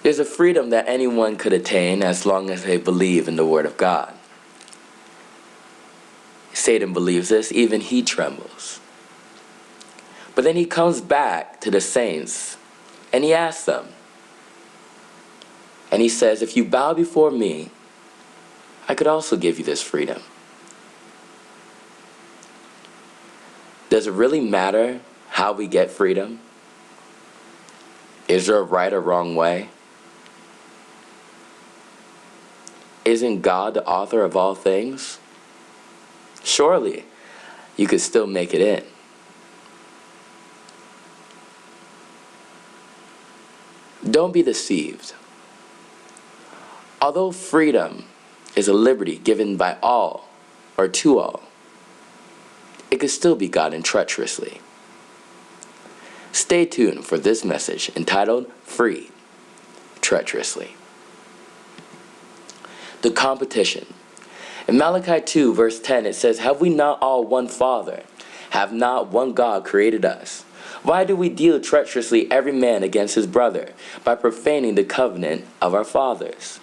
There's a freedom that anyone could attain as long as they believe in the Word of God. Satan believes this, even he trembles. But then he comes back to the saints and he asks them. And he says, if you bow before me, I could also give you this freedom. Does it really matter how we get freedom? Is there a right or wrong way? Isn't God the author of all things? Surely, you could still make it in. Don't be deceived. Although freedom is a liberty given by all or to all, it could still be gotten treacherously. Stay tuned for this message entitled Free Treacherously. The competition. In Malachi 2 verse 10 it says, have we not all one Father? Have not one God created us? Why do we deal treacherously every man against his brother by profaning the covenant of our fathers?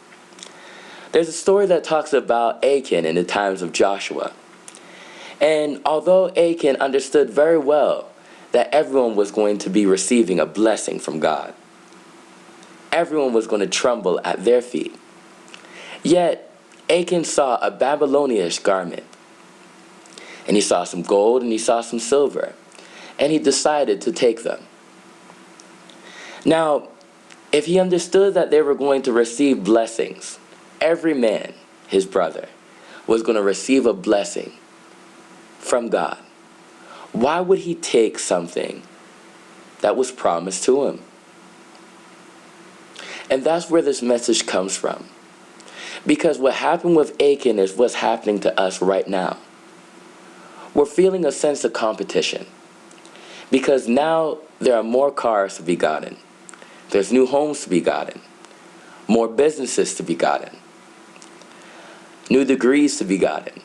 There's a story that talks about Achan in the times of Joshua. And although Achan understood very well that everyone was going to be receiving a blessing from God, everyone was going to tremble at their feet. Yet, Achan saw a Babylonish garment, and he saw some gold and he saw some silver, and he decided to take them. Now, if he understood that they were going to receive blessings, every man, his brother, was going to receive a blessing from God, why would he take something that was promised to him? And that's where this message comes from. Because what happened with Achan is what's happening to us right now. We're feeling a sense of competition. Because now there are more cars to be gotten. There's new homes to be gotten. More businesses to be gotten. New degrees to be gotten.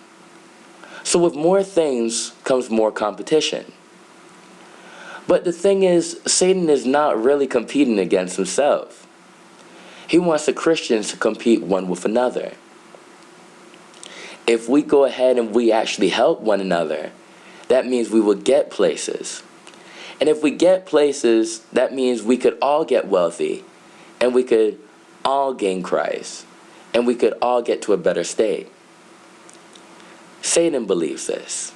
So with more things comes more competition. But the thing is, Satan is not really competing against himself. He wants the Christians to compete one with another. If we go ahead and we actually help one another, that means we will get places. And if we get places, that means we could all get wealthy, and we could all gain Christ, and we could all get to a better state. Satan believes this,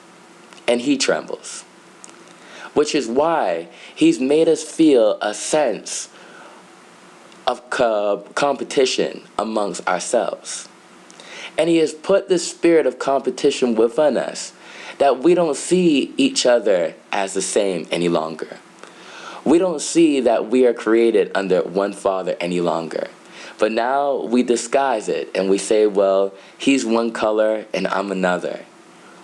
and he trembles. Which is why he's made us feel a sense of competition amongst ourselves. And he has put this spirit of competition within us, that we don't see each other as the same any longer. We don't see that we are created under one Father any longer. But now we disguise it and we say, well, he's one color and I'm another.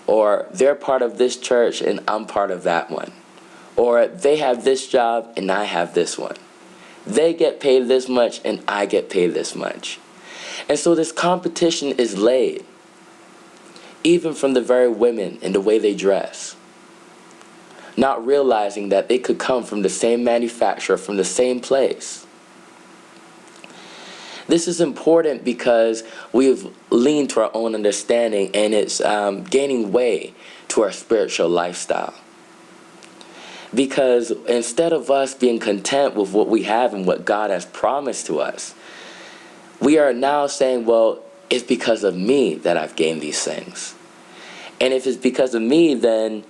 Or they're part of this church and I'm part of that one. Or they have this job and I have this one. They get paid this much and I get paid this much. And so this competition is laid, even from the very women and the way they dress. Not realizing that they could come from the same manufacturer, from the same place. This is important because we've leaned to our own understanding, and it's gaining way to our spiritual lifestyle. Because instead of us being content with what we have and what God has promised to us, we are now saying, well, it's because of me that I've gained these things. And if it's because of me, then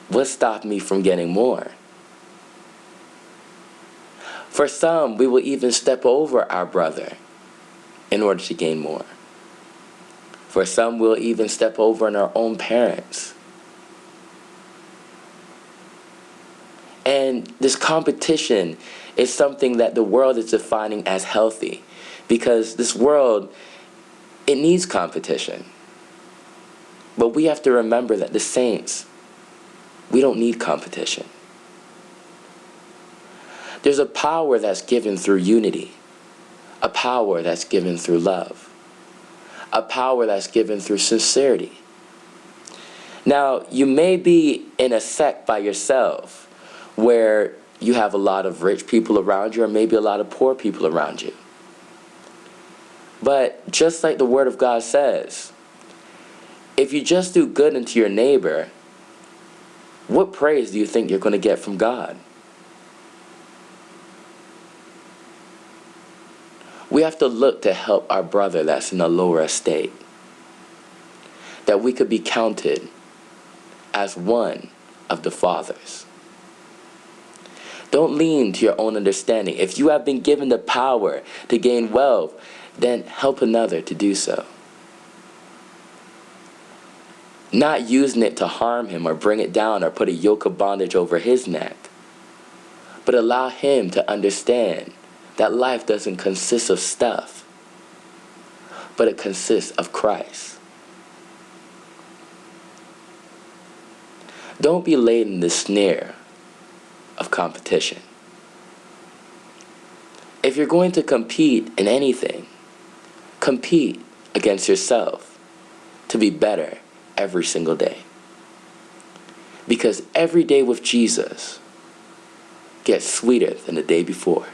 what's stopped me from getting more? For some, we will even step over our brother in order to gain more. For some, we'll even step over on our own parents. And this competition is something that the world is defining as healthy, because this world, it needs competition. But we have to remember that the saints, we don't need competition. There's a power that's given through unity, a power that's given through love, a power that's given through sincerity. Now, you may be in a sect by yourself where you have a lot of rich people around you or maybe a lot of poor people around you. But just like the Word of God says, if you just do good unto your neighbor, what praise do you think you're going to get from God? We have to look to help our brother that's in a lower estate, that we could be counted as one of the fathers. Don't lean to your own understanding. If you have been given the power to gain wealth, then help another to do so. Not using it to harm him or bring it down or put a yoke of bondage over his neck, but allow him to understand that life doesn't consist of stuff, but it consists of Christ. Don't be laden in the snare of competition. If you're going to compete in anything, compete against yourself to be better every single day. Because every day with Jesus gets sweeter than the day before.